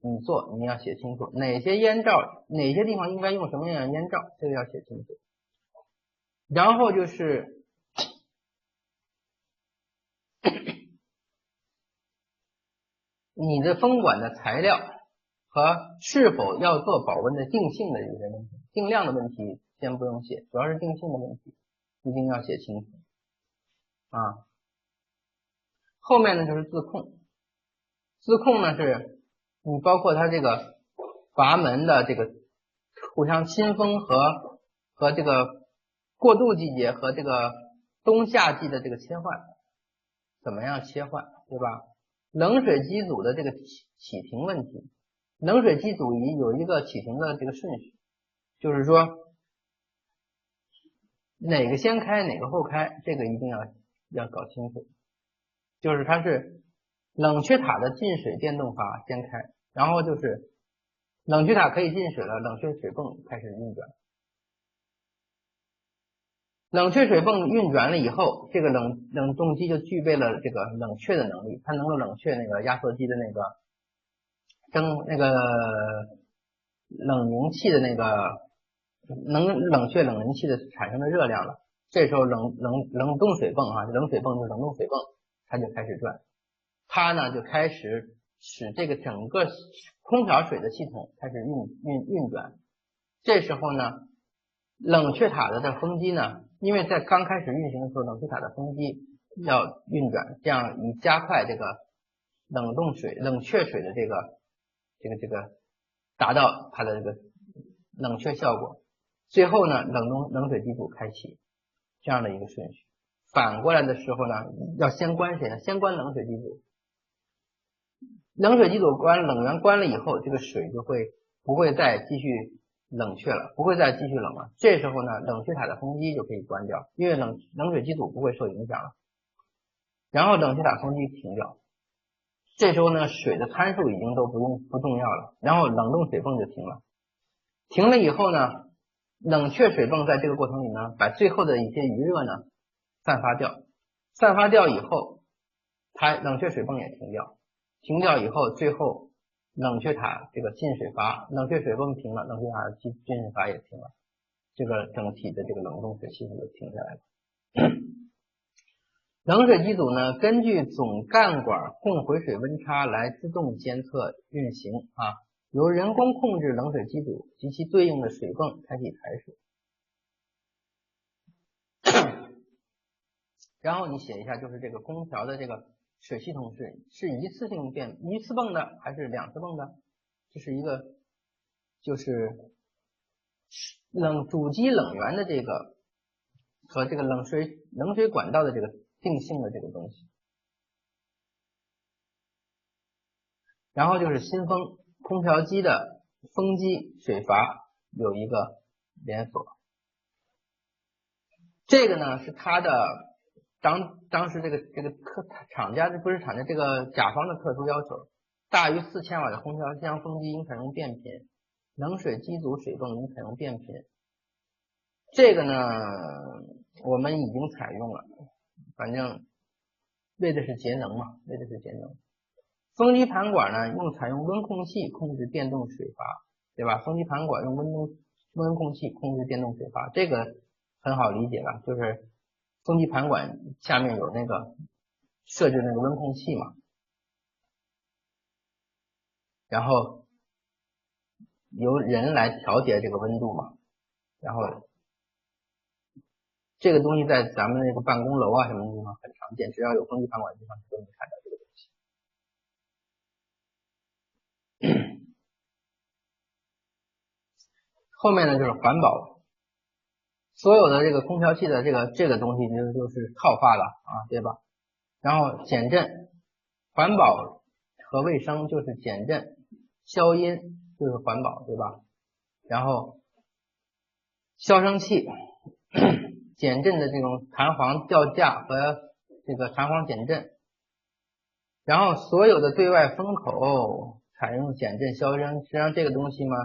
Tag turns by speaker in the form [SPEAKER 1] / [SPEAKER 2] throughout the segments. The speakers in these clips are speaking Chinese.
[SPEAKER 1] 你做你要写清楚，哪些烟罩哪些地方应该用什么样的烟罩，这个要写清楚。然后就是你的风管的材料和是否要做保温的定性的一些问题，定量的问题先不用写，主要是定性的问题一定要写清楚啊。后面呢就是自控，自控呢是你包括它这个阀门的这个互相亲风和这个过渡季节和这个冬夏季的这个切换，怎么样切换，对吧？冷水机组的这个启停问题，冷水机组有一个启停的这个顺序，就是说哪个先开哪个后开，这个一定要搞清楚。就是它是冷却塔的进水电动阀先开，然后就是冷却塔可以进水了，冷却水泵开始运转。冷却水泵运转了以后，这个冷冻机就具备了这个冷却的能力，它能够冷却那个压缩机的那个冷凝器的那个能冷却冷凝器的产生的热量了。这时候冷冻水泵冷水泵就是冷冻水泵，它就开始转，它呢就开始使这个整个空调水的系统开始运转。这时候呢，冷却塔的这风机呢，因为在刚开始运行的时候，冷却塔的风机要运转，这样以加快这个冷却水的这个达到它的这个冷却效果。最后呢，冷水机组开启，这样的一个顺序。反过来的时候呢，要先关谁呢？先关冷水机组。冷水机组冷源关了以后，这个水就不会再继续冷却了，不会再继续冷了。这时候呢，冷却塔的风机就可以关掉，因为冷水机组不会受影响了。然后冷却塔风机停掉，这时候呢，水的参数已经都不重要了，然后冷冻水泵就停了。停了以后呢，冷却水泵在这个过程里呢，把最后的一些余热呢散发掉，散发掉以后，它冷却水泵也停掉，停掉以后，最后冷却塔这个进水阀，冷却水泵停了，冷却塔进水阀也停了，这个整体的这个冷冻水系统就停下来了。冷水机组呢，根据总干管供回水温差来自动监测运行啊，由人工控制冷水机组及其对应的水泵开启排水。然后你写一下，就是这个空调的这个水系统是一次泵的还是两次泵的？这是一个就是主机冷源的这个和这个冷水管道的这个定性的这个东西。然后就是新风空调机的风机水阀有一个连锁，这个呢是它的当时这个厂家不是厂家这个甲方的特殊要求，大于4000瓦的空调箱风机应采用变频，冷水机组水泵应采用变频。这个呢我们已经采用了，反正为的是节能嘛，为的是节能。风机盘管呢采用温控器控制电动水阀，对吧？风机盘管用温控器控制电动水阀，这个很好理解了，就是风机盘管下面有那个设置那个温控器嘛，然后由人来调节这个温度嘛，然后这个东西在咱们那个办公楼啊什么的地方很常见，只要有风机盘管的地方都能看到这个东西。后面呢就是环保，所有的这个空调器的这个东西就是套话了啊，对吧？然后减震，环保和卫生就是减震，消音就是环保，对吧？然后消声器减震的这种弹簧吊架和这个弹簧减震，然后所有的对外风口采用减震消声，实际上这个东西嘛，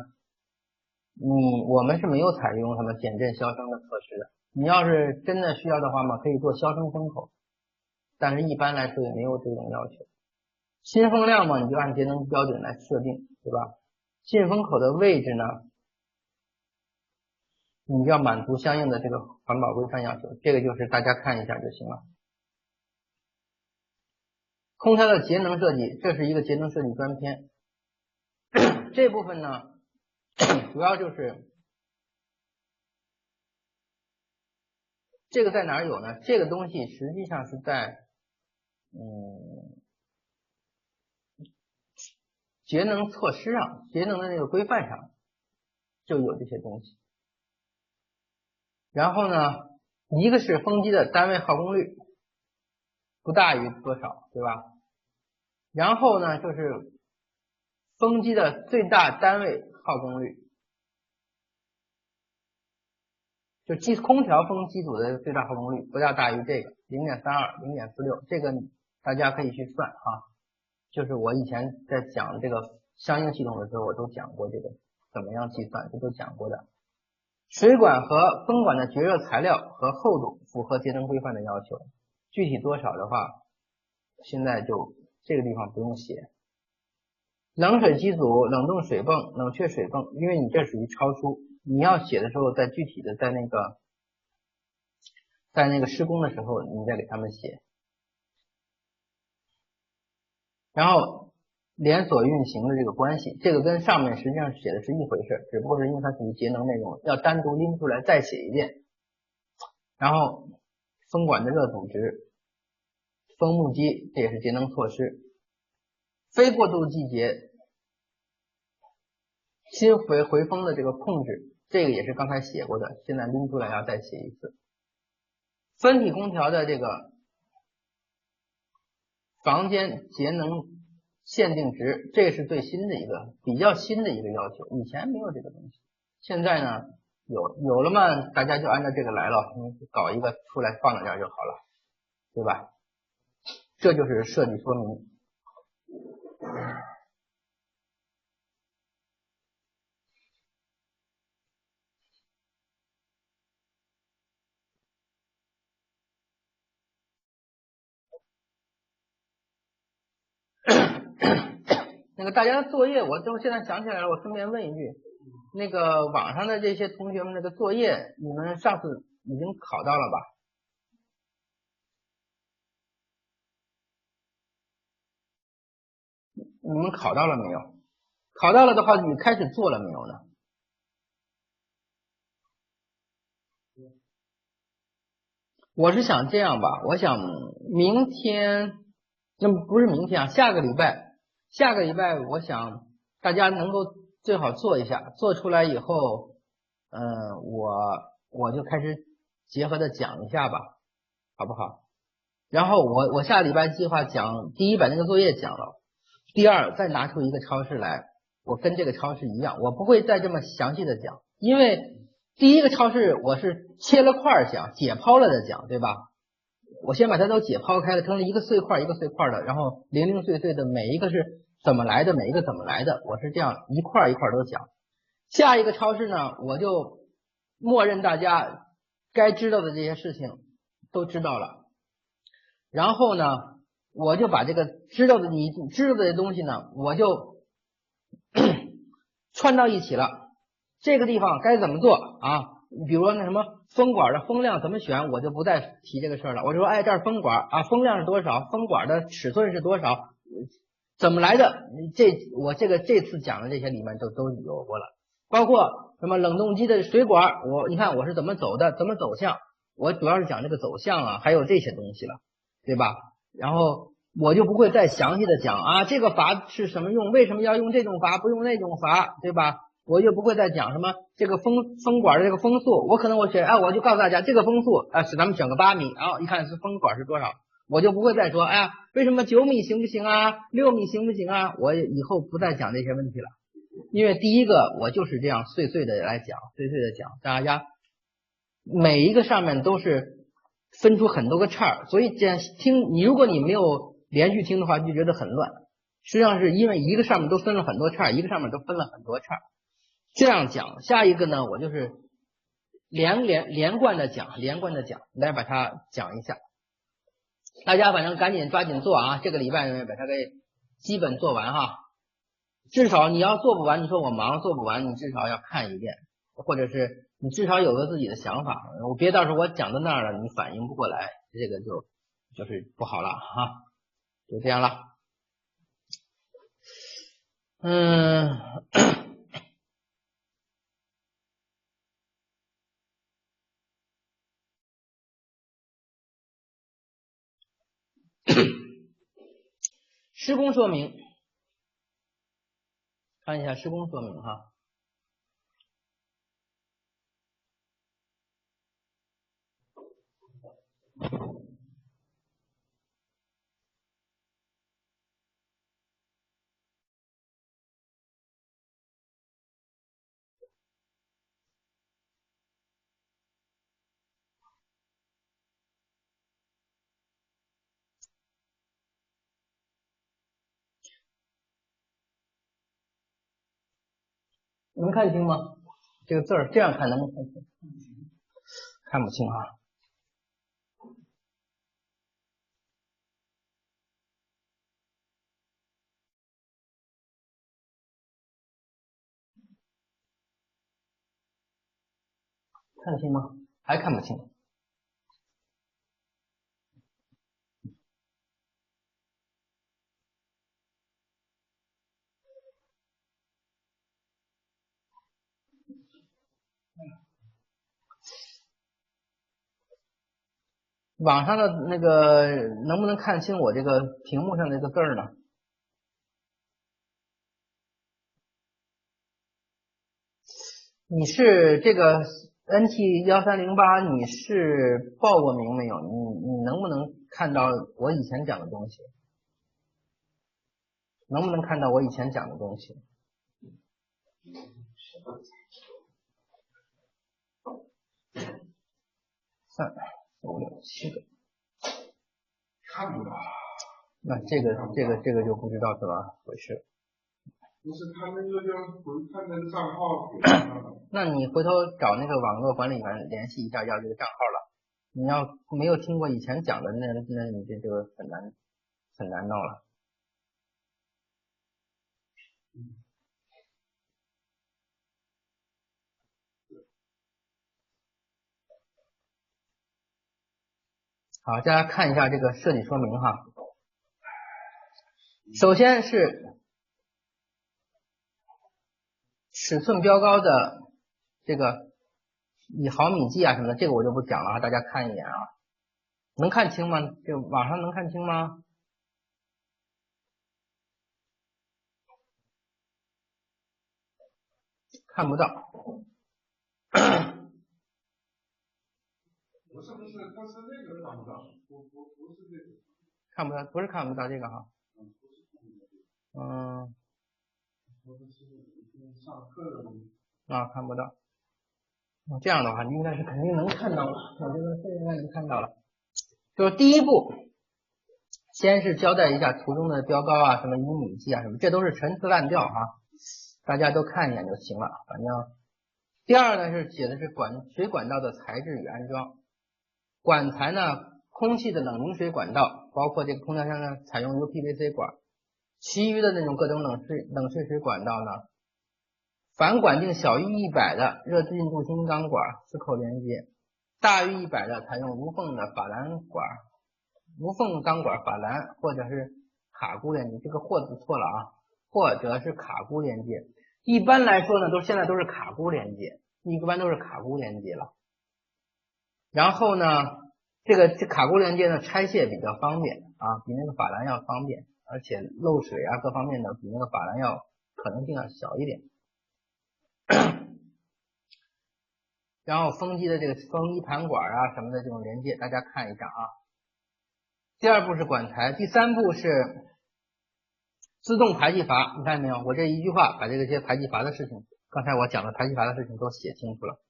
[SPEAKER 1] 我们是没有采用什么减震消声的测试的，你要是真的需要的话嘛，可以做消声风口，但是一般来说也没有这种要求。新风量嘛，你就按节能标准来设定，对吧？进风口的位置呢，你要满足相应的这个环保规范要求，这个就是大家看一下就行了。空调的节能设计，这是一个节能设计专篇。这部分呢，主要就是这个在哪儿有呢？这个东西实际上是在节能措施上，节能的那个规范上就有这些东西。然后呢，一个是风机的单位耗功率不大于多少，对吧？然后呢，就是风机的最大单位耗功率，就空调风机组的最大耗功率不要大于这个 0.32、0.46，这个大家可以去算啊。就是我以前在讲这个相应系统的时候，我都讲过这个怎么样计算，这都讲过的。水管和风管的绝热材料和厚度符合节能规范的要求，具体多少的话，现在就这个地方不用写。冷水机组、冷冻水泵、冷却水泵，因为你这属于超出，你要写的时候，在具体的在那个施工的时候，你再给他们写。然后连锁运行的这个关系，这个跟上面实际上写的是一回事，只不过是因为它属于节能内容，要单独拎出来再写一遍。然后风管的热阻值、风木机，这也是节能措施。非过渡季节新回风的这个控制，这个也是刚才写过的，现在拎出来要再写一次。分体空调的这个房间节能限定值，这是最新的一个比较新的一个要求，以前没有这个东西，现在呢有了嘛，大家就按照这个来了，搞一个出来放在这儿就好了，对吧？这就是设计说明。那个大家的作业，我现在想起来了，我顺便问一句，那个网上的这些同学们那个作业，你们上次已经考到了吧？你们考到了没有？考到了的话，你开始做了没有呢？我是想这样吧，我想明天，那不是明天啊，下个礼拜，我想大家能够最好做一下，做出来以后，我就开始结合的讲一下吧，好不好？然后我下礼拜计划讲第一把那个作业讲了，第二再拿出一个超市来，我跟这个超市一样，我不会再这么详细的讲，因为第一个超市我是切了块讲，解剖了的讲，对吧？我先把它都解剖开了，成了一个碎块一个碎块的，然后零零碎碎的每一个是怎么来的，每一个怎么来的，我是这样一块一块都讲。下一个超市呢，我就默认大家该知道的这些事情都知道了，然后呢，我就把这个你知道的东西呢，我就串到一起了。这个地方该怎么做啊？比如说那什么风管的风量怎么选，我就不再提这个事儿了。我就说，哎，这儿风管啊，风量是多少？风管的尺寸是多少？怎么来的？我这次讲的这些里面都有过了，包括什么冷冻机的水管，你看我是怎么走的，怎么走向？我主要是讲这个走向啊，还有这些东西了，对吧？然后我就不会再详细的讲啊，这个阀是什么用？为什么要用这种阀，不用那种阀，对吧？我就不会再讲什么这个风管的这个风速，我就告诉大家这个风速是咱们整个8米，然后一看是风管是多少，我就不会再说为什么9米行不行啊，6米行不行啊，我以后不再讲这些问题了，因为第一个我就是这样碎碎的来讲，大家每一个上面都是分出很多个叉，所以这样听如果你没有连续听的话，就觉得很乱，实际上是因为一个上面都分了很多叉，一个上面都分了很多叉。这样讲，下一个呢，我就是连贯的讲，来把它讲一下。大家反正赶紧抓紧做啊，这个礼拜把它给基本做完哈。至少你要做不完，你说我忙做不完，你至少要看一遍，或者是你至少有个自己的想法。我别到时候我讲到那儿了，你反应不过来，这个就是不好了哈。就这样了。施工说明，看一下施工说明哈。能看清吗？这个字儿这样看能不能看清？看不清啊。看得清吗？还看不清。网上的那个能不能看清我这个屏幕上这个字儿呢？你是这个 NT1308，你是报过名没有？你能不能看到我以前讲的东西？能不能看到我以前讲的东西？3、4、5、6、7个，
[SPEAKER 2] 看不到。
[SPEAKER 1] 那这个就不知道怎么回事。
[SPEAKER 2] 不是他那个要回看那个账号。
[SPEAKER 1] 那你回头找那个网络管理员联系一下，要这个账号了。你要没有听过以前讲的，那你这个很难弄了。好，大家看一下这个设计说明哈。首先是尺寸标高的这个以毫米计啊什么的，这个我就不讲了啊，大家看一眼啊。能看清吗？这网上能看清吗？看不到。
[SPEAKER 2] 不是，他是那个看不到，不是这个。
[SPEAKER 1] 看不到，不是看不到这个哈。
[SPEAKER 2] 上课
[SPEAKER 1] 啊，看不到。这样的话，应该是肯定能看到了，我这个是应该能看到了。就是第一步，先是交代一下图中的标高啊，什么1米计啊，什么，这都是陈词滥调啊，大家都看一眼就行了。反正第二呢是写的是水管道的材质与安装。管材呢，空气的冷凝水管道，包括这个空调箱呢采用 UPVC 管，其余的那种各种冷却水管道呢，凡管径小于100的热进镀锌钢管4口连接，大于100的采用无缝的法兰管、无缝钢管法兰或者是卡钴连接，这个或字错了啊，或者是卡钴连接。一般来说呢，现在都是卡钴连接，一般都是卡钴连接了。然后呢，这卡钴连接呢拆卸比较方便啊，比那个法兰要方便，而且漏水啊各方面的比那个法兰可能性要小一点。然后风机的这个风衣盘管啊什么的这种连接，大家看一下啊。第二步是管材，第三步是自动排气阀，你看见没有？我这一句话把这些排气阀的事情，刚才我讲的排气阀的事情都写清楚了。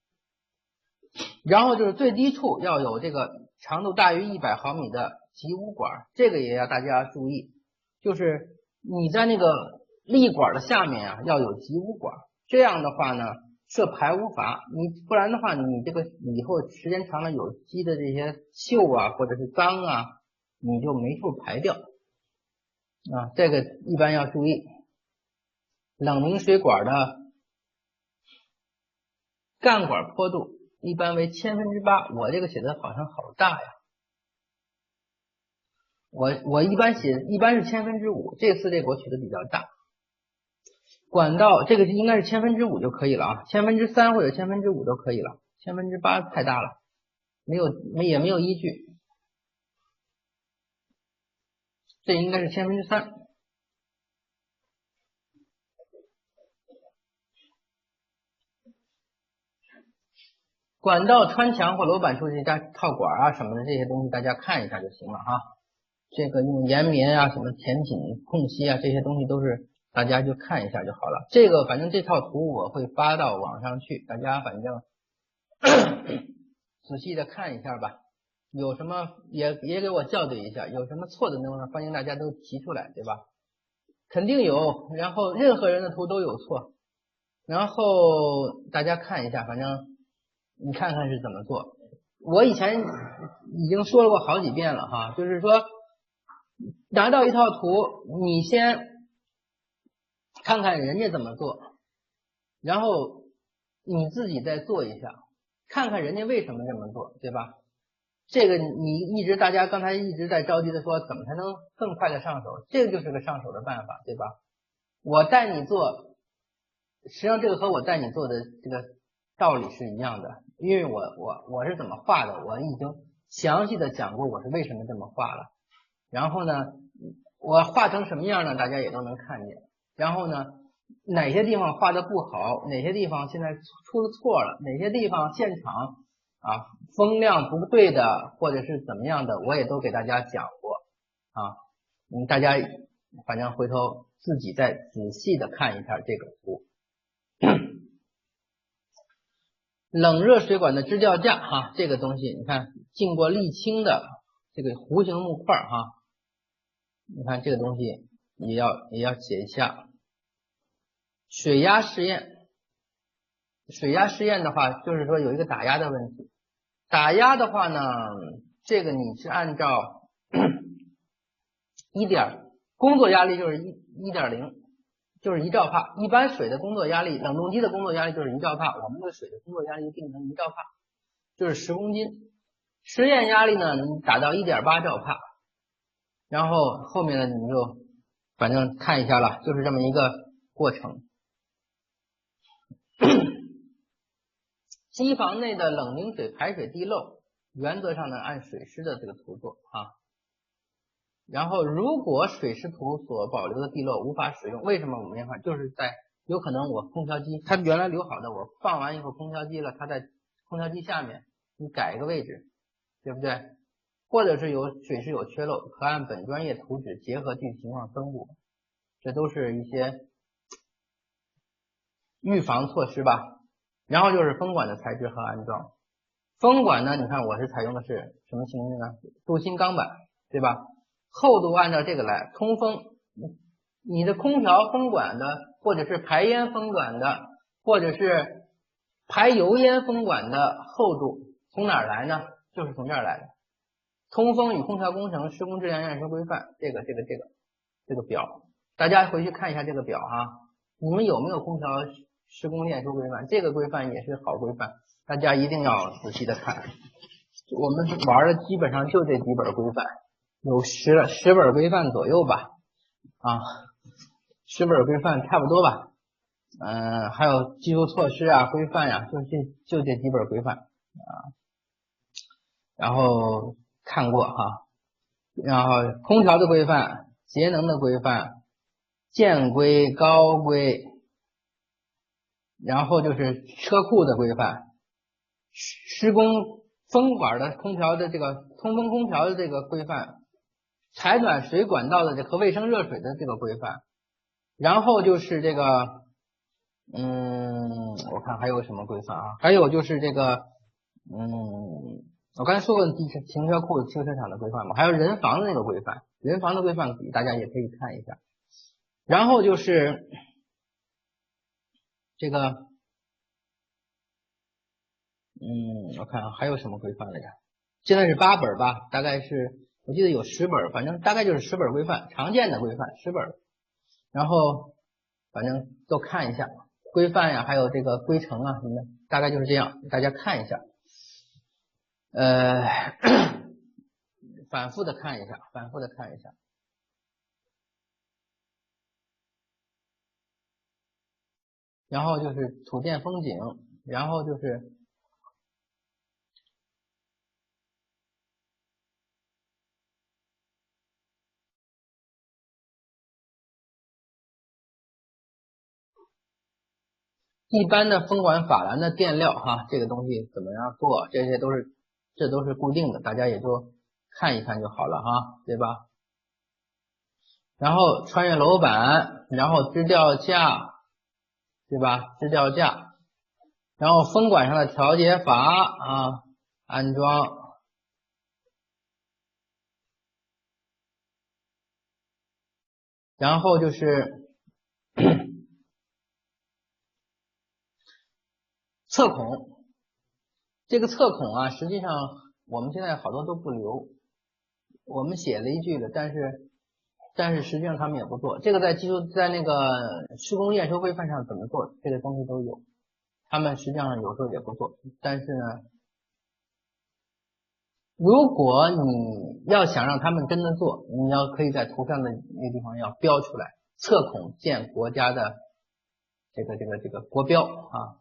[SPEAKER 1] 然后就是最低处要有这个长度大于100毫米的集污管，这个也要大家注意，就是你在那个立管的下面啊要有集污管，这样的话呢设排污阀，不然的话你这个以后时间长了有机的这些锈啊或者是脏啊，你就没处排掉。啊，这个一般要注意。冷凝水管的干管坡度一般为8/1000，我这个写的好像好大呀。我一般是5/1000，这次这个我取的比较大。管道这个应该是5/1000就可以了啊，3/1000或者5/1000都可以了，8/1000太大了，也没有依据。这应该是3/1000。管道穿墙或楼板处加套管啊什么的这些东西，大家看一下就行了哈。这个用岩棉啊、什么填紧空隙啊，这些东西都是大家就看一下就好了。这个反正这套图我会发到网上去，大家反正仔细的看一下吧。有什么也给我校对一下，有什么错的地方欢迎大家都提出来，对吧？肯定有，然后任何人的图都有错，然后大家看一下，反正你看看是怎么做。我以前已经说过好几遍了哈，就是说拿到一套图，你先看看人家怎么做，然后你自己再做一下，看看人家为什么这么做，对吧？这个大家刚才一直在着急的说怎么才能更快的上手，这个就是个上手的办法，对吧？我带你做，实际上这个和我带你做的这个道理是一样的，因为我是怎么画的，我已经详细的讲过我是为什么这么画了。然后呢，我画成什么样呢，大家也都能看见。然后呢，哪些地方画的不好，哪些地方现在出了错了，哪些地方现场啊风量不对的，或者是怎么样的，我也都给大家讲过啊。大家反正回头自己再仔细的看一下这个图。冷热水管的支吊架哈，这个东西你看经过沥青的这个弧形木块哈，你看这个东西也要写一下。水压试验，水压试验的话，就是说有一个打压的问题。打压的话呢，这个你是按照工作压力就是1.0，就是1兆帕。一般水的工作压力，冷冻机的工作压力就是1兆帕，我们这个水的工作压力定成1兆帕，就是10公斤。实验压力呢，你打到1.8兆帕，然后后面呢你就反正看一下了，就是这么一个过程。机房内的冷凝水排水地漏，原则上呢按水师的这个图做啊。然后如果水师图所保留的地漏无法使用，为什么我没法？就是在有可能我空调机它原来留好的，我放完以后空调机了，它在空调机下面你改一个位置，对不对？或者是水师有缺漏，可按本专业图纸结合具体情况增补，这都是一些预防措施吧。然后就是风管的材质和安装。风管呢，你看我是采用的是什么形式呢？镀锌钢板，对吧？厚度按照这个来，通风。你的空调风管的，或者是排烟风管的，或者是排油烟风管的厚度从哪儿来呢？就是从这儿来的。通风与空调工程施工质量验收规范，这个表，大家回去看一下这个表哈。你们有没有空调施工验收规范？这个规范也是好规范，大家一定要仔细的看。我们玩的基本上就这几本规范，有10本规范左右吧，啊，10本规范差不多吧。还有技术措施啊、规范呀，就这几本规范啊。然后看过哈，然后空调的规范、节能的规范、建规、高规。然后就是车库的规范，施工风管的空调的这个通风空调的这个规范，采暖水管道的和卫生热水的这个规范，然后就是这个我看还有什么规范啊？还有就是这个我刚才说过停车库、停车场的规范嘛，还有人防的那个规范，人防的规范大家也可以看一下。然后就是这个我看还有什么规范来着？现在是8本吧，大概是我记得有10本，反正大概就是10本规范，常见的规范10本，然后反正都看一下规范呀，还有这个规程啊什么的，大概就是这样，大家看一下，反复的看一下，反复的看一下。然后就是土建风景，然后就是一般的风管法兰的垫料哈，这个东西怎么样做，这都是固定的，大家也就看一看就好了哈，对吧？然后穿越楼板，然后支吊架，对吧？支吊架，然后风管上的调节阀啊，安装，然后就是侧孔，这个侧孔啊，实际上我们现在好多都不留，我们写了一句了，但是实际上他们也不做。这个在那个施工验收规范上怎么做，这个东西都有，他们实际上有时候也不做。但是呢，如果你要想让他们真的做，你可以在图上的那个地方要标出来，侧孔建国家的这个国标啊。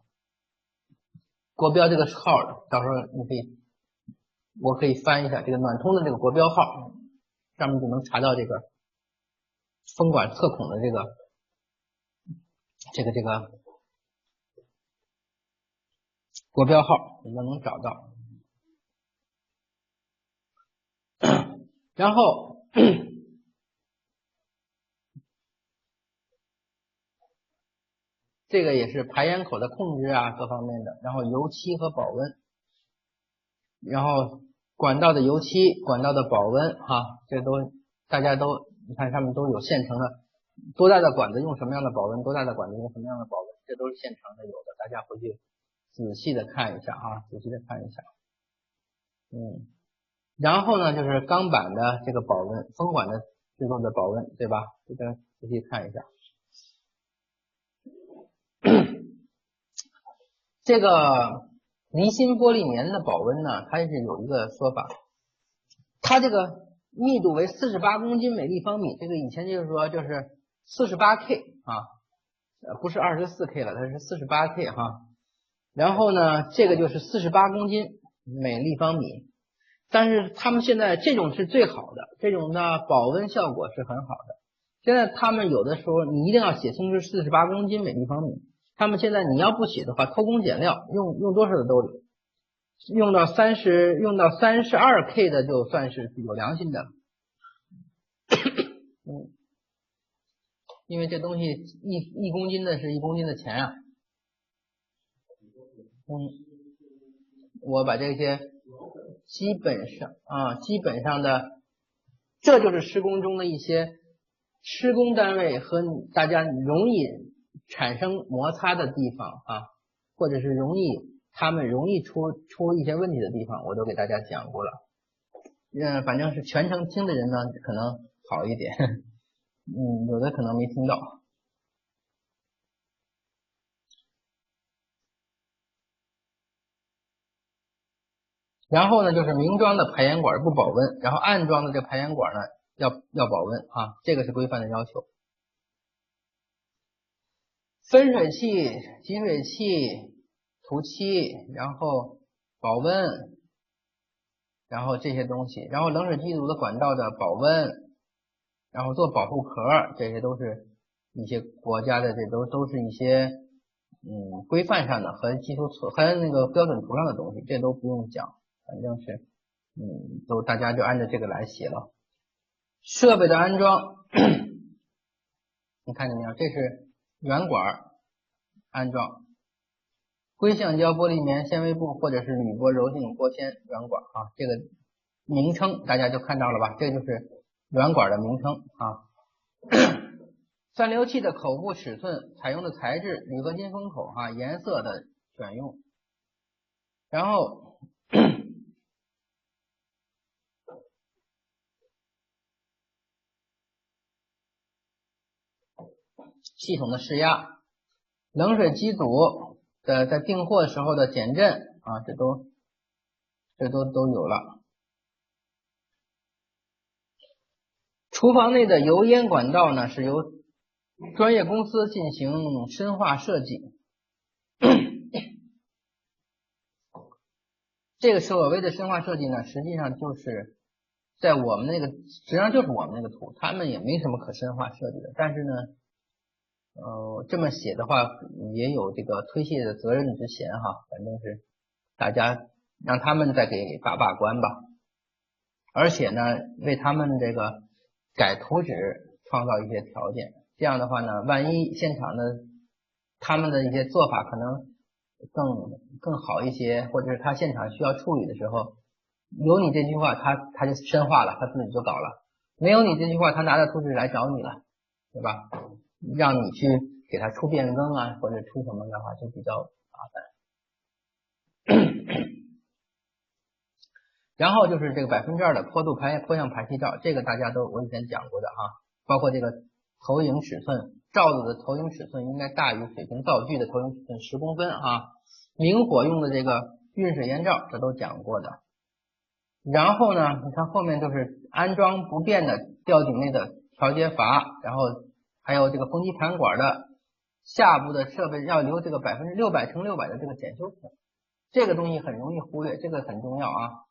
[SPEAKER 1] 国标这个号，到时候我可以翻一下这个暖通的这个国标号，上面就能查到这个风管侧孔的这个国标号，你们能找到。然后这个也是排烟口的控制啊，各方面的，然后油漆和保温，然后管道的油漆、管道的保温哈，这都大家都你看上面都有现成的，多大的管子用什么样的保温，多大的管子用什么样的保温，这都是现成的有的，大家回去仔细的看一下啊，仔细的看一下。然后呢就是钢板的这个保温，风管的制作的保温，对吧？这个仔细看一下。这个离心玻璃棉的保温呢，它是有一个说法，它这个密度为48公斤每立方米，这个以前就是说就是48K 啊，不是24K 了，它是48K 哈。然后呢，这个就是48公斤每立方米，但是他们现在这种是最好的，这种的保温效果是很好的。现在他们有的时候你一定要写清楚48公斤每立方米。他们现在你要不写的话，偷工减料，用多少的都有，用到32K 的就算是有良心的了。因为这东西一公斤的是1公斤的钱啊。我把这些基本上的，这就是施工中的一些施工单位和大家容易产生摩擦的地方啊，或者是他们容易出一些问题的地方，我都给大家讲过了。反正是全程听的人呢，可能好一点，有的可能没听到。然后呢，就是明装的排烟管不保温，然后暗装的这个排烟管呢要保温啊，这个是规范的要求。分水器、集水器、涂漆，然后保温，然后这些东西，然后冷水机组的管道的保温，然后做保护壳，这些都是一些国家的，这都是一些规范上的和技术和那个标准图上的东西，这都不用讲，反正是都大家就按照这个来写了。设备的安装，你看见没有？这是圆管安装，硅橡胶、玻璃棉、纤维布或者是铝箔柔性玻纤圆管啊，这个名称大家就看到了吧？这个就是圆管的名称啊。散流器的口部尺寸、采用的材质、铝合金封口啊、颜色的选用，然后系统的试压，冷水机组的在订货时候的减震啊，这都有了。厨房内的油烟管道呢，是由专业公司进行深化设计。这个所谓的深化设计呢，实际上就是在我们那个，实际上就是我们那个图，他们也没什么可深化设计的。但是呢，这么写的话，也有这个推卸的责任之嫌哈，反正是大家让他们再给把关吧。而且呢，为他们这个改图纸创造一些条件，这样的话呢，万一现场的他们的一些做法可能更好一些，或者是他现场需要处理的时候，有你这句话他就深化了，他自己就搞了；没有你这句话，他拿着图纸来找你了，对吧？让你去给他出变更啊，或者出什么的话，就比较麻烦。然后就是这个2%的坡向排气罩，这个大家我以前讲过的哈，包括这个投影尺寸，罩子的投影尺寸应该大于水平灶具的投影尺寸10公分啊。明火用的这个晕水烟罩，这都讲过的。然后呢，你看后面就是安装不变的吊顶内的调节阀，然后还有这个风机盘管的下部的设备要留这个600×600的这个检修孔，这个东西很容易忽略，这个很重要啊。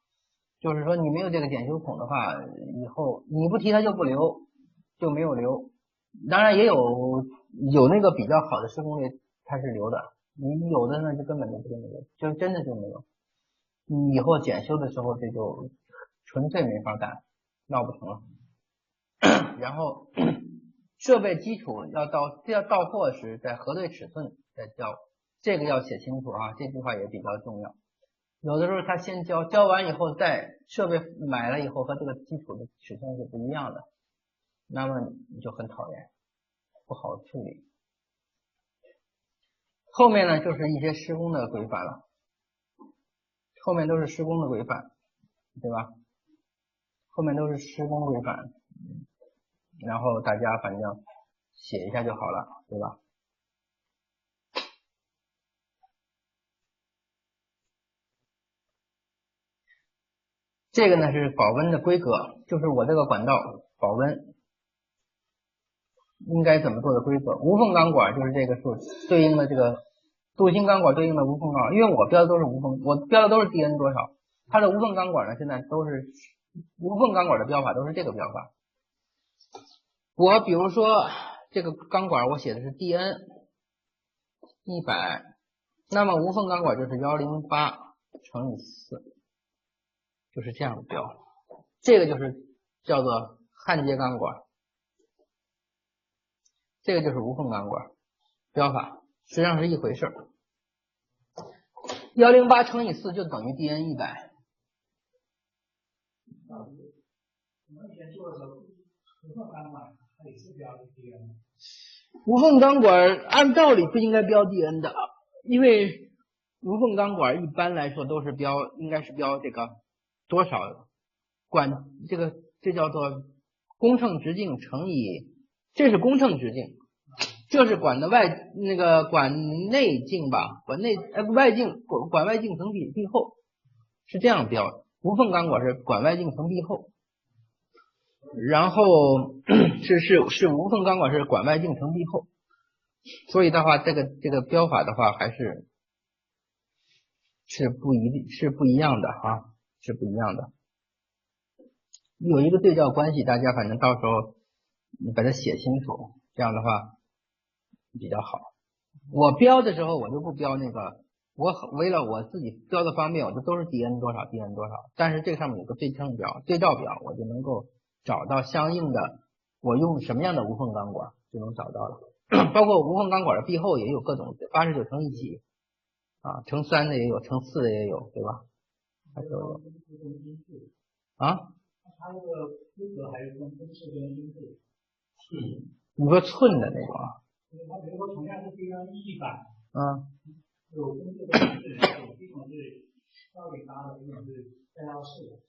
[SPEAKER 1] 就是说你没有这个检修孔的话，以后你不提它就不留，就没有留。当然也有那个比较好的施工率它是留的，你有的呢就根本就不留，就真的就没有。你以后检修的时候这就纯粹没法干，闹不成了。然后设备基础要到货时再核对尺寸再交，这个要写清楚啊，这句话也比较重要。有的时候他先交完以后，再设备买了以后和这个基础的尺寸是不一样的，那么你就很讨厌，不好处理。后面呢就是一些施工的规范了，后面都是施工的规范，对吧？后面都是施工规范，然后大家反正写一下就好了，对吧？这个呢是保温的规格，就是我这个管道保温应该怎么做的规则。无缝钢管就是这个数，对应的这个镀锌钢管对应的无缝钢管，因为我标的都是无缝，我标的都是 DN 多少，它的无缝钢管呢现在都是无缝钢管的标法都是这个标法。我比如说这个钢管我写的是 DN 100，那么无缝钢管就是108×4，就是这样的标，这个就是叫做焊接钢管，这个就是无缝钢管标法，实际上是一回事。108×4就等于 DN 100。无缝钢管按道理不应该标 DN 的，因为无缝钢管一般来说都是应该是标这个多少管，这叫做工程直径乘以，这是工程直径，这是管的管内径吧，管外径乘壁厚，是这样标。无缝钢管是管外径乘壁厚，然后是无缝钢管是管外径乘壁厚，所以的话这个标法的话还是不一样的啊，是不一样的。有一个对照关系，大家反正到时候你把它写清楚，这样的话比较好。我标的时候我就不标那个，我为了我自己标的方便，我就都是 DN 多少 DN 多少，但是这个上面有个对照表，我就能够找到相应的我用什么样的无缝钢管就能找到了。包括无缝钢管的壁厚也有各种89×1几啊，乘3的也有，乘4的也有，对吧？还都有啊。它那个规格还是分公式跟英制，你说寸的那种啊？它比如说同样是DN 100，有公式跟英制，有这种是108的，这种是314的，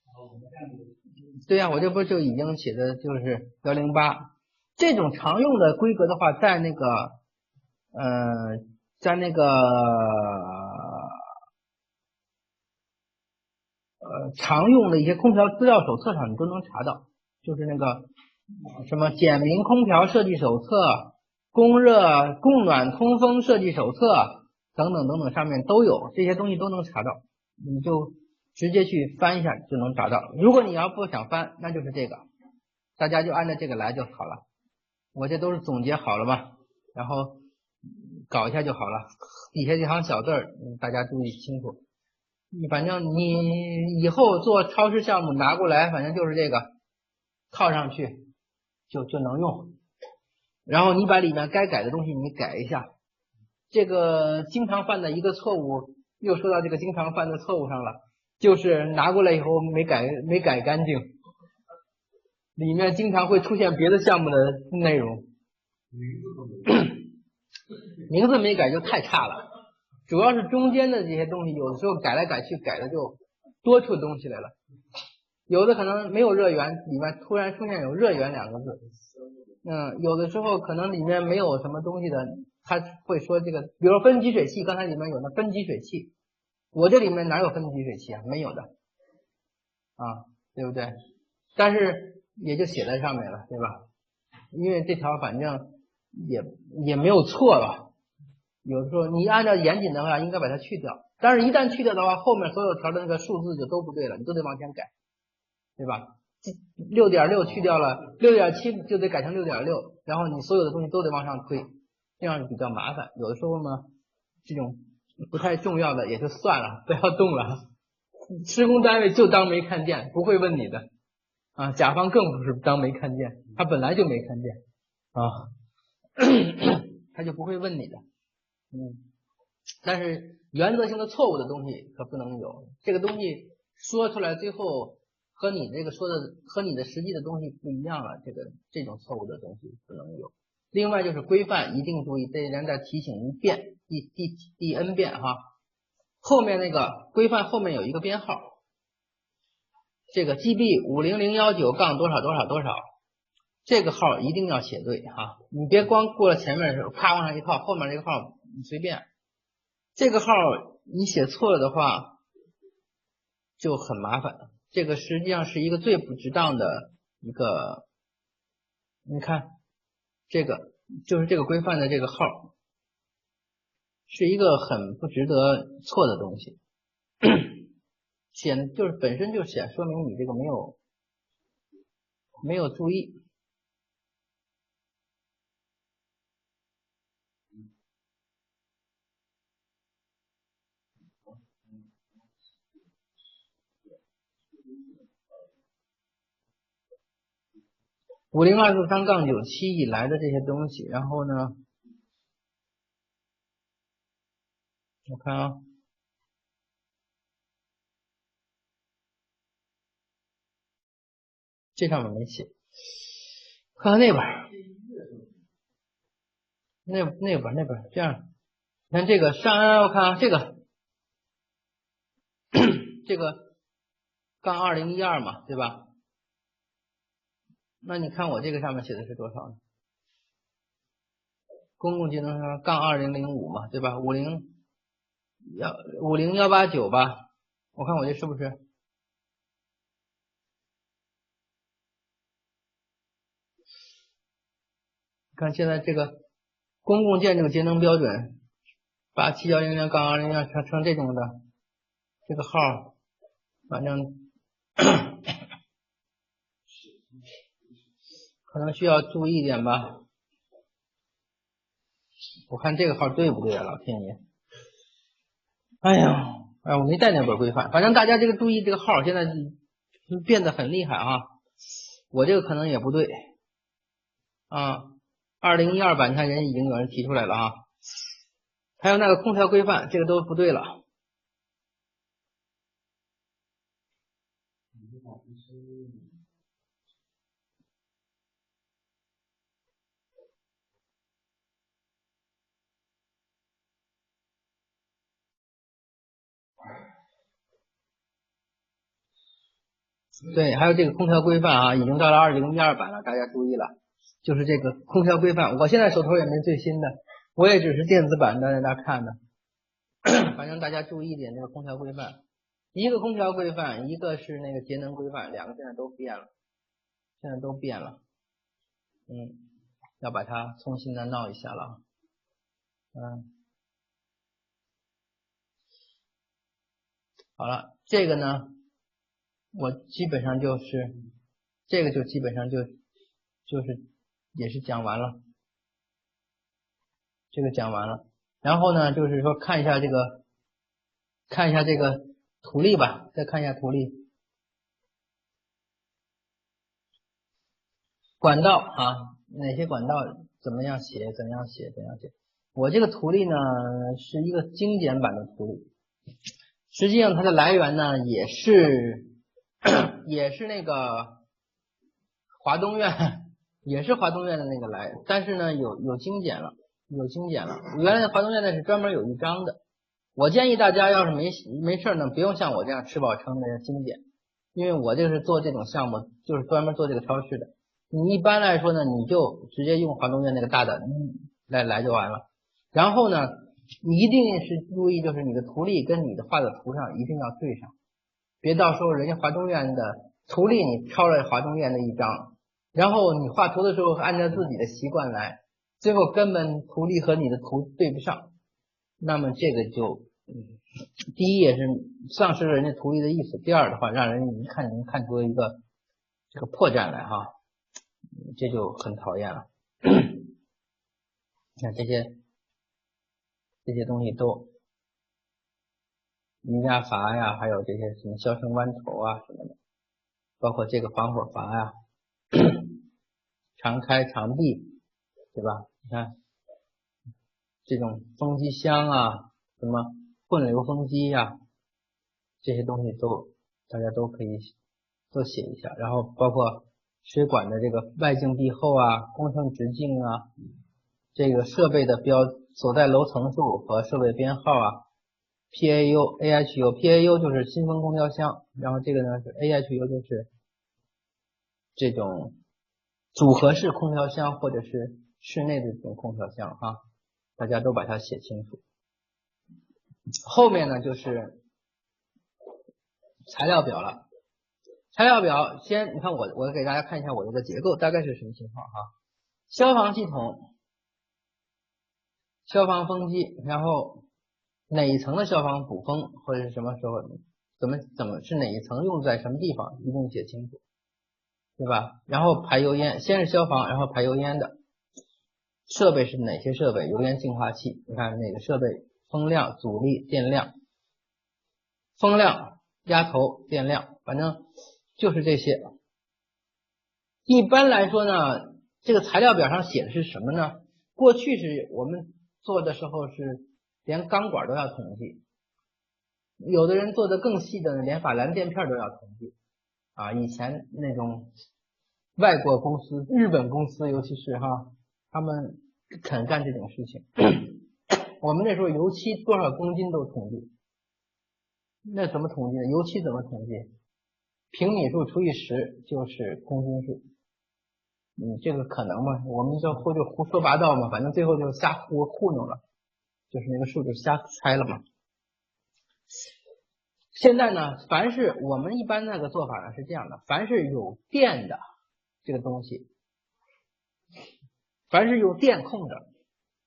[SPEAKER 1] 然后我们这样子。对呀，我这不就已经写的就是108，这种常用的规格的话，在那个常用的一些空调资料手册上你都能查到，就是那个什么简明空调设计手册、供热供暖通风设计手册等等等等，上面都有，这些东西都能查到，你就直接去翻一下就能找到。如果你要不想翻，那就是这个，大家就按照这个来就好了。我这都是总结好了嘛，然后搞一下就好了。底下这行小字儿，大家注意清楚。反正你以后做超市项目拿过来，反正就是这个套上去就能用。然后你把里面该改的东西你改一下。这个经常犯的一个错误，又说到这个经常犯的错误上了，就是拿过来以后没改干净，里面经常会出现别的项目的内容。名字没改就太差了，主要是中间的这些东西，有的时候改来改去，改的就多出东西来了。有的可能没有热源，里面突然出现有热源两个字。有的时候可能里面没有什么东西的，他会说这个，比如说分集水器，刚才里面有那分集水器，我这里面哪有分集水器啊？没有的啊，对不对？但是也就写在上面了，对吧？因为这条反正也没有错吧。有的时候你按照严谨的话，应该把它去掉。但是一旦去掉的话，后面所有条的那个数字就都不对了，你都得往前改，对吧？6.6去掉了，6.7就得改成6.6，然后你所有的东西都得往上推，这样比较麻烦。有的时候呢，这种不太重要的也就算了，不要动了。施工单位就当没看见，不会问你的啊。甲方更不是当没看见，他本来就没看见啊，他就不会问你的。但是原则性的错误的东西可不能有，这个东西说出来最后和你这个说的和你的实际的东西不一样了，这种错误的东西不能有。另外就是规范一定注意，这里再提醒一遍，第 n 遍哈，后面那个规范后面有一个编号，这个 GB50019杠多少多少多少，这个号一定要写对哈，你别光过了前面的时候啪往上一套，后面这个号你随便。这个号你写错了的话就很麻烦，这个实际上是一个最不值当的一个，你看这个就是这个规范的这个号是一个很不值得错的东西，就是本身就说明你这个没有注意。50243杠97以来的这些东西，然后呢，我看啊，这上面没写，看看那边，那边这样，你看这个我看啊，这个杠2012嘛，对吧？那你看我这个上面写的是多少呢？公共节能上杠2005嘛，对吧？50189吧，我看我这是不是？看现在这个公共建筑节能标准87100杠2012成这种的这个号，反正可能需要注意一点吧。我看这个号对不对啊？老天爷！哎呀，我没带那本规范，反正大家这个注意这个号现在变得很厉害啊。我这个可能也不对啊。2012版，你看人已经有人提出来了啊。还有那个空调规范，这个都不对了。对，还有这个空调规范啊，已经到了2012版了，大家注意了。就是这个空调规范。我现在手头也没最新的，我也只是电子版的在那看的。反正大家注意一点，这个空调规范，一个空调规范，一个是那个节能规范，两个现在都变了，要把它重新的闹一下了。好了，这个呢，我基本上就是这个就基本上就是也是讲完了，这个讲完了。然后呢，就是说看一下这个图例吧，再看一下图例。管道啊，哪些管道怎么样写？我这个图例呢是一个精简版的图例，实际上它的来源呢也是那个华东院，也是华东院的那个来，但是呢有精简了。原来的华东院呢是专门有一章的。我建议大家要是没事呢，不用像我这样吃饱撑的精简，因为我这是做这种项目，就是专门做这个超市的。你一般来说呢，你就直接用华东院那个大的来就完了。然后呢，你一定是注意，就是你的图例跟你的画的图上一定要对上，别到时候人家华东院的图例你抄了华东院的一张，然后你画图的时候按照自己的习惯来，最后根本图例和你的图对不上，那么这个就第一也是丧失了人家图例的意思，第二的话让人一看能看出一个这个破绽来哈，这就很讨厌了。像这些东西都瑜伽阀呀，还有这些什么消声弯头啊什么的，包括这个防火阀呀，常开常闭，对吧？你看这种风机箱啊，什么混流风机呀，这些东西大家都可以都写一下。然后包括水管的这个外径壁厚啊，工程直径啊，这个设备的所在楼层数和设备编号啊， PAU、AHU，PAU 就是新风空调箱，然后这个呢是 AHU 就是这种组合式空调箱或者是室内的这种空调箱啊，大家都把它写清楚。后面呢就是材料表了。材料表先你看我给大家看一下我这个结构大概是什么情况哈。消防系统、消防风机，然后哪一层的消防补风或者是什么时候怎么是哪一层用在什么地方一定写清楚，对吧？然后排油烟，先是消防然后排油烟的设备是哪些设备？油烟净化器，你看哪个设备？风量、阻力、电量，风量、压头、电量，反正就是这些。一般来说呢，这个材料表上写的是什么呢？过去是我们做的时候是连钢管都要统计，有的人做的更细的连法兰垫片都要统计啊。以前那种外国公司、日本公司尤其是哈，他们肯干这种事情。我们那时候油漆多少公斤都统计，那怎么统计呢？油漆怎么统计？平米数除以10就是公斤数。这个可能吗？我们就胡说八道嘛，反正最后就瞎糊弄了，就是那个数就瞎猜了嘛。现在呢，凡是我们一般那个做法呢是这样的，凡是有电的这个东西，凡是有电控的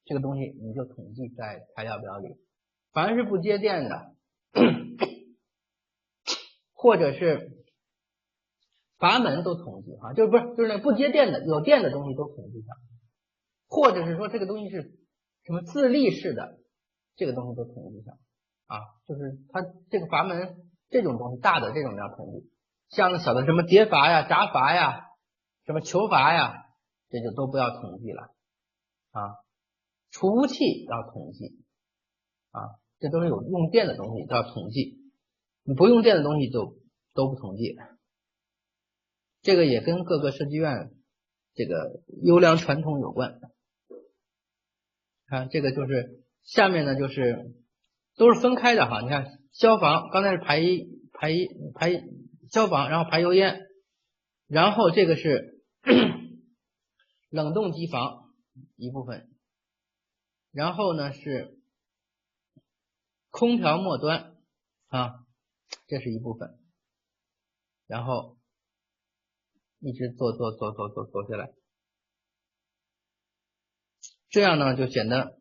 [SPEAKER 1] 这个东西你就统计在材料表里，凡是不接电的或者是阀门都统计哈，就是那不接电的有电的东西都统计上，或者是说这个东西是什么自立式的，这个东西都统计上啊，就是它这个阀门这种东西大的这种要统计，像小的什么叠阀呀、闸阀呀、什么球阀呀，这就都不要统计了啊。储物器要统计啊，这都是有用电的东西要统计，你不用电的东西就都不统计。这个也跟各个设计院这个优良传统有关。看这个就是下面呢就是都是分开的哈，你看消防刚才是排消防，然后排油烟，然后这个是冷冻机房一部分，然后呢是空调末端啊，这是一部分，然后一直做下来，这样呢就显得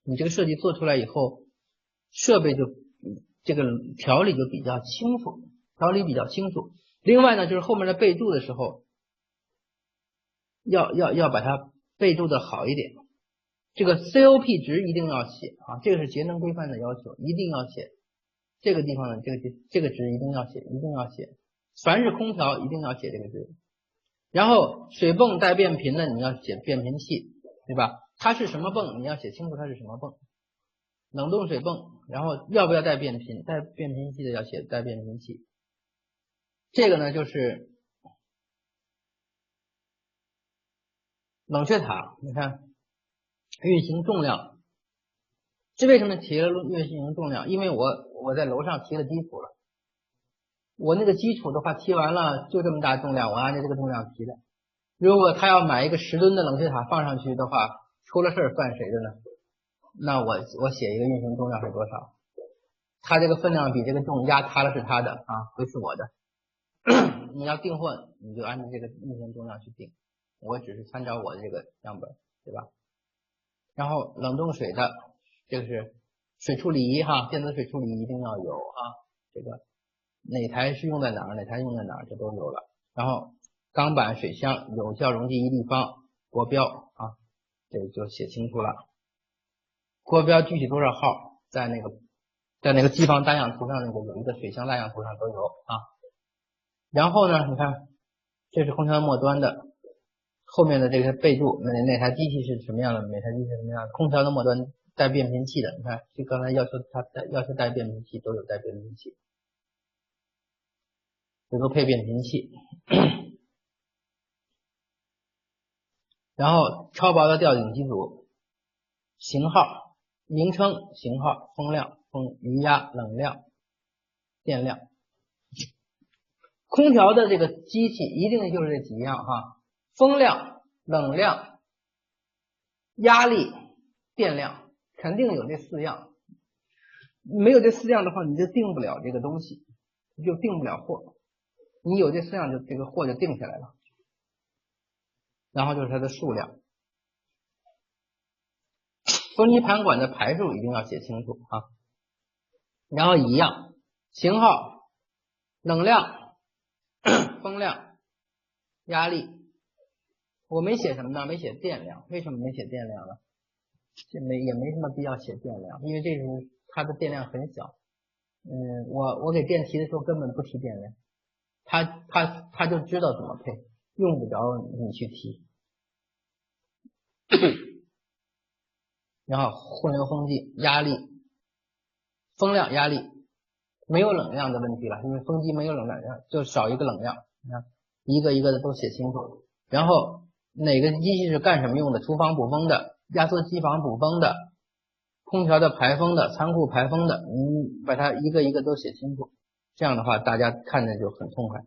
[SPEAKER 1] 你这个设计做出来以后，设备就这个条理就比较清楚，另外呢，就是后面的备注的时候，要把它备注的好一点。这个 COP 值一定要写啊，这个是节能规范的要求，一定要写。这个地方呢，这个值一定要写，凡是空调一定要写这个值。然后水泵带变频的，你要写变频器，对吧？它是什么泵，你要写清楚它是什么泵。冷冻水泵，然后要不要带变频？带变频器的要写带变频器。这个呢就是冷却塔，你看运行重量，这为什么提了运行重量？因为我在楼上提了基础了，我那个基础的话提完了就这么大重量，我按照这个重量提的。如果他要买一个10吨的冷却塔放上去的话，出了事儿算谁的呢？那我写一个运行重量是多少？它这个分量比这个重，压塌了是他的啊，不是我的。你要订货，你就按照这个运行重量去订，我只是参照我的这个样本，对吧？然后冷冻水的，这个是水处理仪哈，电子水处理仪一定要有啊，这个哪台是用在哪儿，这都有了。然后钢板、水箱、有效溶剂一立方、国标啊，这个就写清楚了。国标具体多少号，在那个机房单样图上那个有一个水箱单样图上都有啊。然后呢，你看这是空调末端的，后面的这个备注，哪台机器是什么样的，空调的末端带变频器的，你看这刚才要求带变频器都有带变频器，这都配变频器。然后超薄的吊顶机组，型号、名称、型号、风量、余压、冷量、电量。空调的这个机器一定就是这几样哈，风量、冷量、压力、电量，肯定有这4样。没有这4样的话，你就定不了这个东西，你就定不了货。你有这4样，就这个货就定下来了。然后就是它的数量，风机盘管的排数一定要写清楚啊。然后一样，型号、冷量、风量、压力，我没写什么呢？没写电量。为什么没写电量呢？也没什么必要写电量，因为这是它的电量很小。我给电提的时候根本不提电量，他就知道怎么配，用不着你去提。然后混流风机压力、风量、压力，没有冷量的问题了，因为风机没有冷量，就少一个冷量。你看一个一个的都写清楚。然后哪个机器是干什么用的？厨房补风的，压缩机房补风的，空调的排风的，仓库排风的，你把它一个一个都写清楚。这样的话大家看着就很痛快。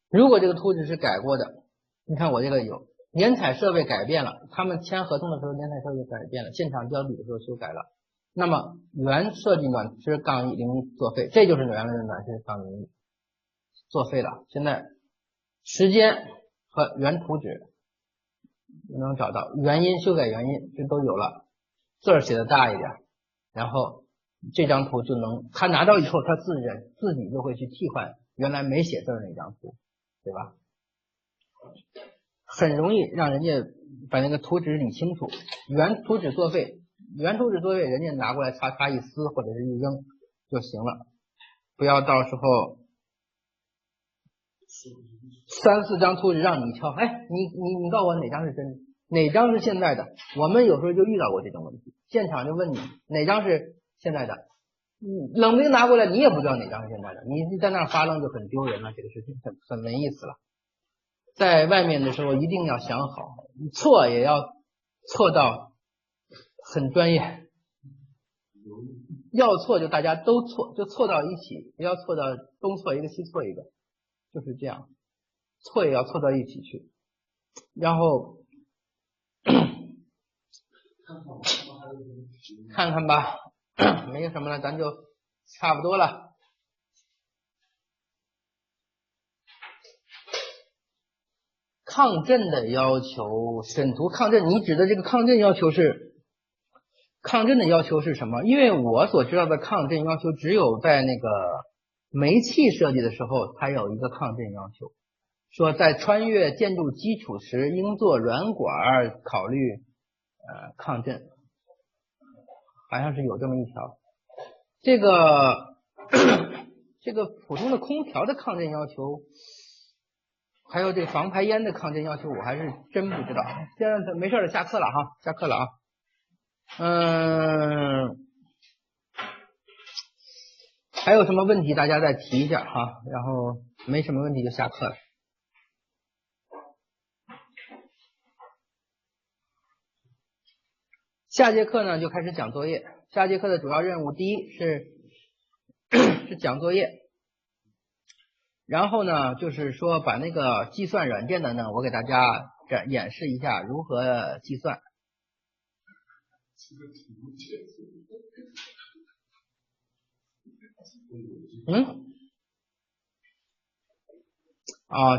[SPEAKER 1] 如果这个图纸是改过的，你看我这个有年采设备改变了，他们签合同的时候年采设备改变了，现场交底的时候修改了，那么原设计暖湿杠1作废，这就是原来的暖湿杠01作废了。现在时间和原图纸能找到，原因修改原因这都有了，字儿写的大一点，然后这张图就能他拿到以后他自己就会去替换原来没写字儿那张图，对吧？很容易让人家把那个图纸理清楚。原图纸作废，人家拿过来擦一撕或者是一扔就行了，不要到时候3、4张图纸让你挑，哎，你告诉我哪张是真的，哪张是现在的？我们有时候就遇到过这种问题，现场就问你哪张是现在的，冷冰拿过来你也不知道哪张是现在的，你在那发愣就很丢人了，这个事情很没意思了。在外面的时候一定要想好，错也要错到很专业，要错就大家都错，就错到一起，不要错到东错一个西错一个，就是这样，错也要错到一起去。然后看看吧，没有什么了，咱就差不多了。抗震的要求，审图抗震，你指的这个抗震要求是抗震的要求是什么？因为我所知道的抗震要求只有在那个煤气设计的时候才有一个抗震要求，说在穿越建筑基础时应做软管考虑抗震，好像是有这么一条。这个这个普通的空调的抗震要求，还有这个防排烟的抗震要求，我还是真不知道。现在没事了，下课了哈，下课了啊。还有什么问题大家再提一下哈，然后没什么问题就下课了。下节课呢就开始讲作业。下节课的主要任务，第一是讲作业，然后呢就是说把那个计算软件的呢，我给大家演示一下如何计算。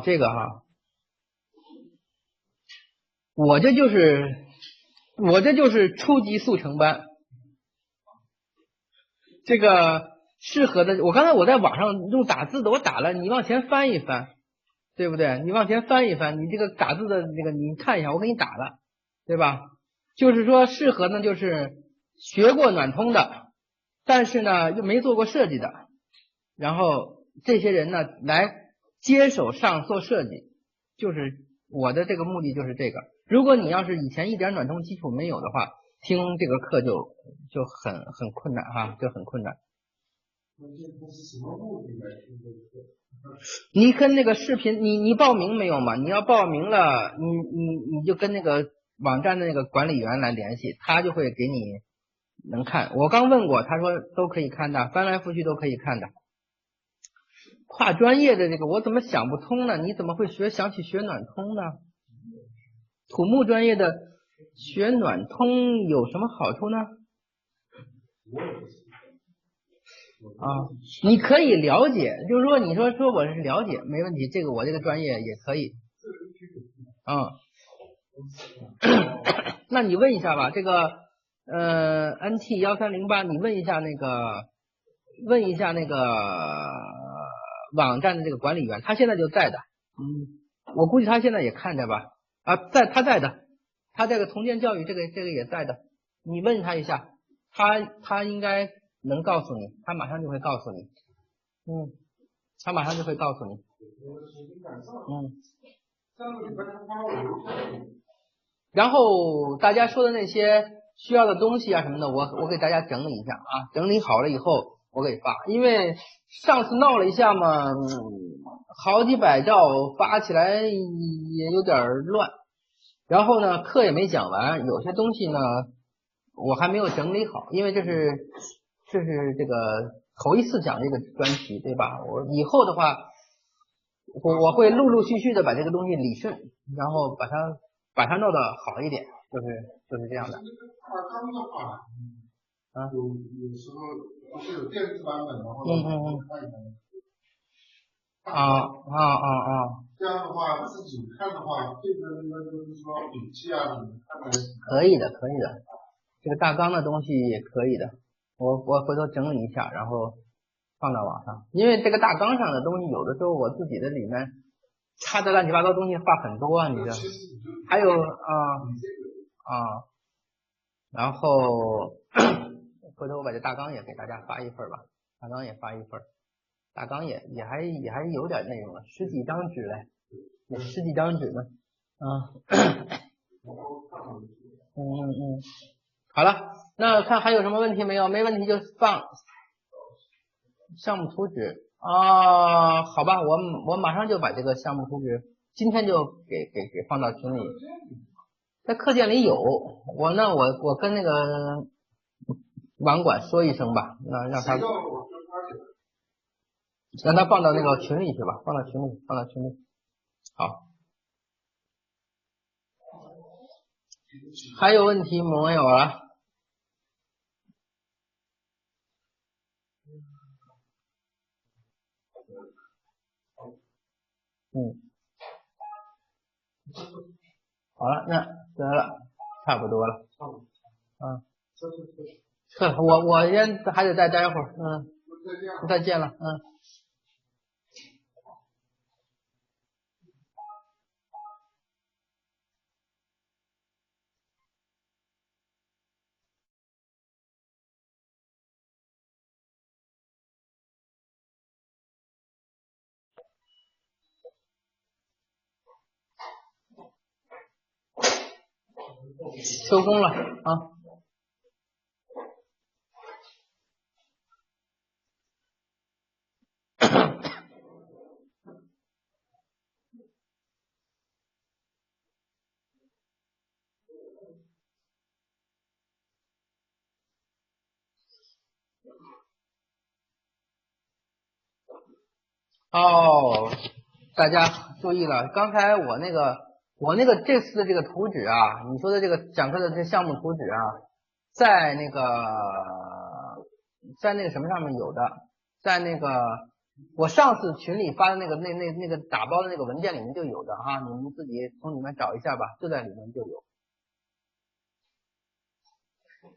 [SPEAKER 1] 这个哈，我这就是初级速成班，这个适合的，我刚才我在网上用打字的，我打了，你往前翻一翻，对不对？你往前翻一翻，你这个打字的这个你看一下，我给你打了，对吧？就是说适合呢，就是学过暖通的，但是呢又没做过设计的，然后这些人呢来接手上做设计，就是我的这个目的就是这个。如果你要是以前一点暖通基础没有的话，听这个课就很困难哈，就很困难。你跟那个视频，你报名没有嘛？你要报名了，你就跟那个网站的那个管理员来联系，他就会给你能看。我刚问过，他说都可以看的，翻来覆去都可以看的。跨专业的这个我怎么想不通呢？你怎么会想起学暖通呢？土木专业的学暖通有什么好处呢？你可以了解，就是说你说我是了解没问题，这个我这个专业也可以。那你问一下吧，这个NT1308，你问一下那个网站的这个管理员，他现在就在的。我估计他现在也看着吧。他在的，他这个同建教育这个也在的，你问他一下，他应该能告诉你，他马上就会告诉你。他马上就会告诉你。然后大家说的那些需要的东西啊什么的，我给大家整理一下啊，整理好了以后我给发，因为上次闹了一下嘛，好几百兆发起来也有点乱，然后呢课也没讲完，有些东西呢我还没有整理好，因为这是这个头一次讲这个专题，对吧？我以后的话我会陆陆续续的把这个东西理顺，然后把它弄得好一点，就是这样的。
[SPEAKER 2] 大纲的话，有时候不是有电子版本，然后看一看。这样的话自己看的话，这个就是说笔记啊什么看的。
[SPEAKER 1] 可以的，这个大纲的东西也可以的，我回头整理一下，然后放到网上。因为这个大纲上的东西，有的时候我自己的里面插的乱七八糟东西话很多，你知道。还有然后回头我把这大纲也给大家发一份吧，大纲也发一份，大纲也还有点内容了，十几张纸嘞，有十几张纸呢。好了，那看还有什么问题没有？没问题就放项目图纸好吧，我马上就把这个项目图纸今天就给放到群里，在课件里有，我跟那个网管说一声吧，让他放到那个群里去吧，放到群里，好。还有问题没有了？好了，那得了，差不多了。是我先还得再待会儿。再见了。收工了啊。哦，大家注意了，刚才我那个这次的这个图纸啊，你说的这个讲课的这项目图纸啊，在那个什么上面有的，在那个我上次群里发的那个打包的那个文件里面就有的哈，你们自己从里面找一下吧，就在里面就有。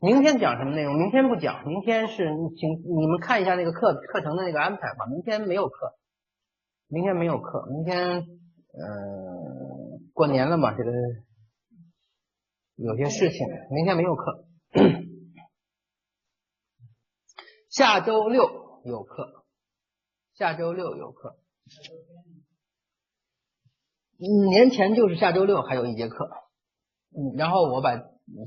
[SPEAKER 1] 明天讲什么内容？明天不讲，明天是请你们看一下那个课程的那个安排吧。明天没有课，明天过年了嘛，这个有些事情，明天没有课。下周六有课，年前就是下周六还有一节课。然后我把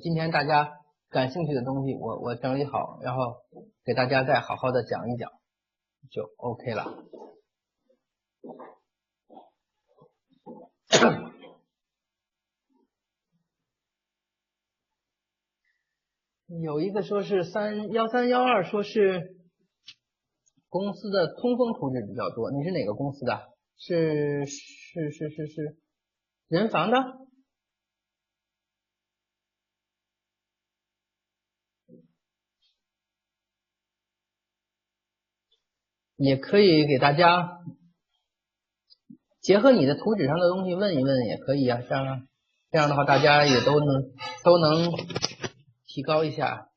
[SPEAKER 1] 今天大家感兴趣的东西我整理好，然后给大家再好好的讲一讲，就 OK 了。有一个说是1312说是公司的通风图纸比较多，你是哪个公司的？是人防的？也可以给大家结合你的图纸上的东西问一问也可以啊，这样的话大家也都能提高一下，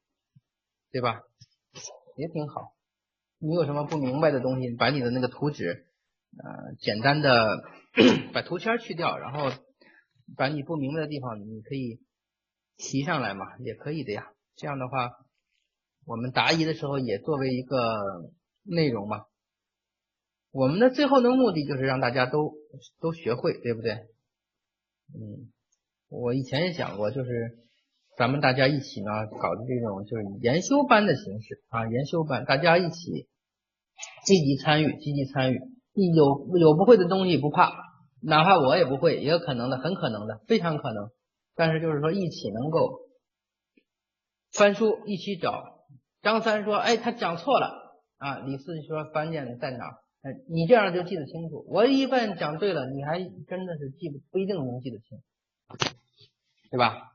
[SPEAKER 1] 对吧？也挺好。你有什么不明白的东西，把你的那个图纸简单的把图签去掉，然后把你不明白的地方你可以提上来嘛，也可以的呀。这样的话我们答疑的时候也作为一个内容嘛。我们的最后的目的就是让大家都学会，对不对？我以前也讲过，就是咱们大家一起呢搞的这种就是研修班的形式啊，研修班大家一起积极参与，有不会的东西不怕，哪怕我也不会，也有可能的，很可能的，非常可能。但是就是说一起能够翻书，一起找。张三说，哎，他讲错了啊。李四说翻键在哪？你这样就记得清楚。我一般讲对了，你还真的是不一定能记得清，对吧？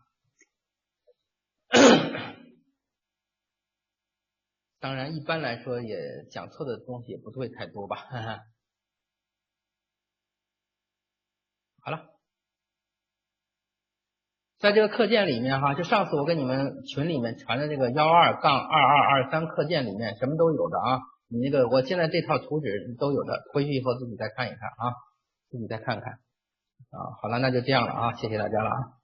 [SPEAKER 1] 当然一般来说也讲错的东西也不会太多吧。好了，在这个课件里面哈，就上次我跟你们群里面传的这个12-2223课件里面什么都有的啊。你那个我现在这套图纸都有的，回去以后自己再看一看啊，自己再看看啊。好了，那就这样了啊，谢谢大家了啊。